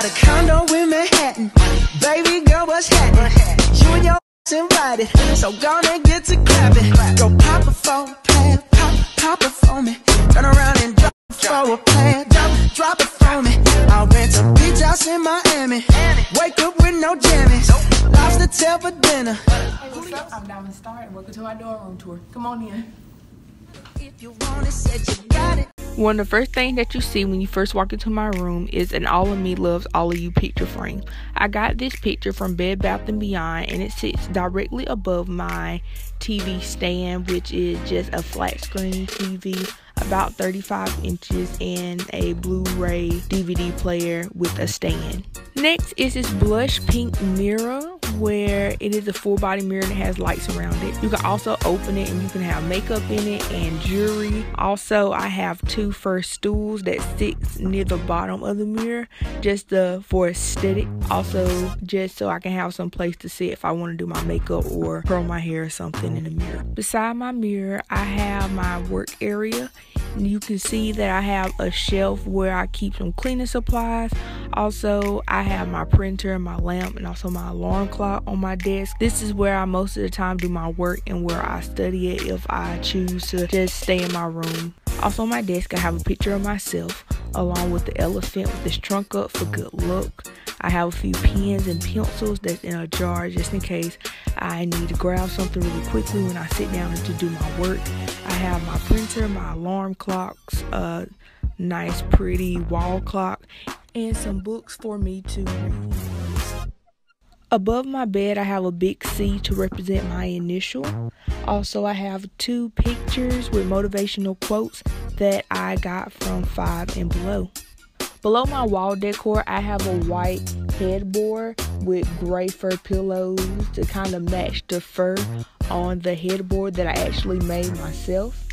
got a condo in Manhattan. Baby girl, what's happening? You and your invited, so gonna get to clapping. Go pop it for a plan, pop it for me. Turn around and drop it for a plan, drop it for me. I'll rent a beach house in Miami. Wake up with no jammies. Lobster tail for dinner. Hey, what's up? I'm Diamond Star and welcome to my dorm room tour. Come on in. If you want it, said you got it. One of the first things that you see when you first walk into my room is an All of Me Loves All of You picture frame. I got this picture from Bed Bath & Beyond, and it sits directly above my TV stand, which is just a flat screen TV about 35 inches and a Blu-ray DVD player with a stand. Next is this blush pink mirror where it is a full body mirror and it has lights around it. You can also open it and you can have makeup in it and jewelry. Also, I have two fur stools that sit near the bottom of the mirror just for aesthetic. Also, just so I can have some place to sit if I want to do my makeup or curl my hair or something in the mirror. Beside my mirror, I have my work area. You can see that I have a shelf where I keep some cleaning supplies. Also, I have my printer, my lamp, and also my alarm clock on my desk. This is where I most of the time do my work and where I study it if I choose to just stay in my room. Also on my desk, I have a picture of myself along with the elephant with his trunk up for good luck. I have a few pens and pencils that's in a jar just in case I need to grab something really quickly when I sit down to do my work. I have my printer, my alarm clocks, a nice pretty wall clock, and some books for me to read. Above my bed, I have a big C to represent my initial. Also, I have two pictures with motivational quotes that I got from Five and Below. Below my wall decor, I have a white headboard with gray fur pillows to kind of match the fur on the headboard that I actually made myself.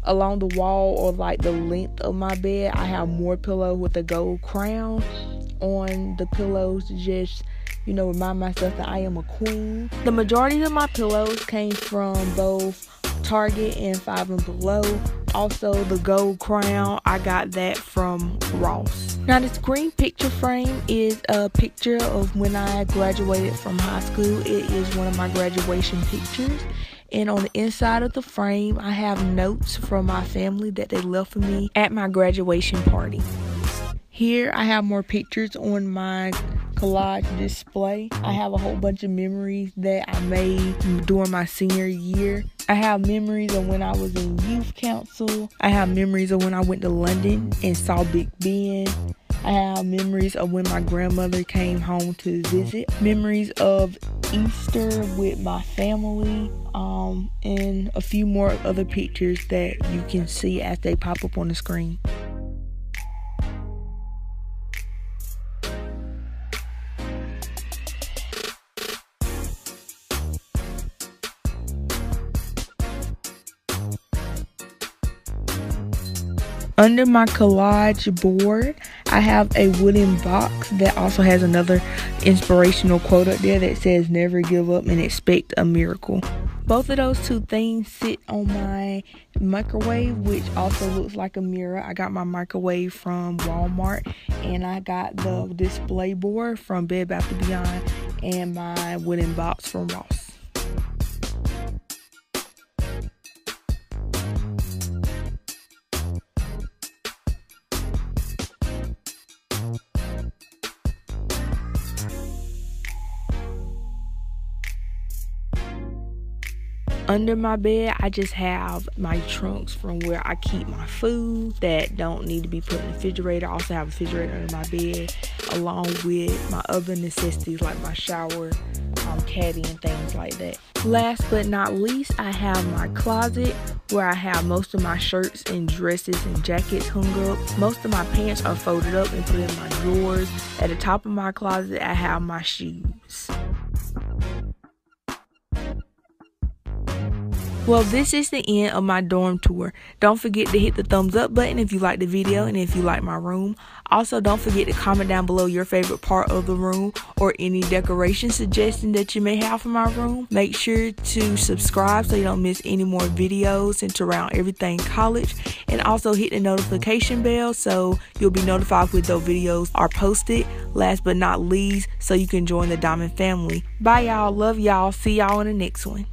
Along the wall or like the length of my bed, I have more pillows with a gold crown on the pillows to just, remind myself that I am a queen. The majority of my pillows came from both Target and Five and Below. Also, the gold crown, I got that from Ross. Now, this green picture frame is a picture of when I graduated from high school. It is one of my graduation pictures. And on the inside of the frame, I have notes from my family that they left for me at my graduation party. Here, I have more pictures on my collage display. I have a whole bunch of memories that I made during my senior year. I have memories of when I was in youth council. I have memories of when I went to London and saw Big Ben. I have memories of when my grandmother came home to visit. Memories of Easter with my family. And a few more other pictures that you can see as they pop up on the screen. Under my collage board, I have a wooden box that also has another inspirational quote up there that says, "Never give up and expect a miracle." Both of those two things sit on my microwave, which also looks like a mirror. I got my microwave from Walmart, and I got the display board from Bed Bath & Beyond, and my wooden box from Ross. Under my bed, I just have my trunks from where I keep my food that don't need to be put in the refrigerator. I also have a refrigerator under my bed, along with my other necessities like my shower, caddy, and things like that. Last but not least, I have my closet where I have most of my shirts and dresses and jackets hung up. Most of my pants are folded up and put in my drawers. At the top of my closet, I have my shoes. Well, this is the end of my dorm tour. Don't forget to hit the thumbs up button if you like the video and if you like my room. Also, don't forget to comment down below your favorite part of the room or any decoration suggestion that you may have for my room. Make sure to subscribe so you don't miss any more videos centered around everything college. And also hit the notification bell so you'll be notified when those videos are posted. Last but not least, so you can join the Diamond family. Bye y'all. Love y'all. See y'all in the next one.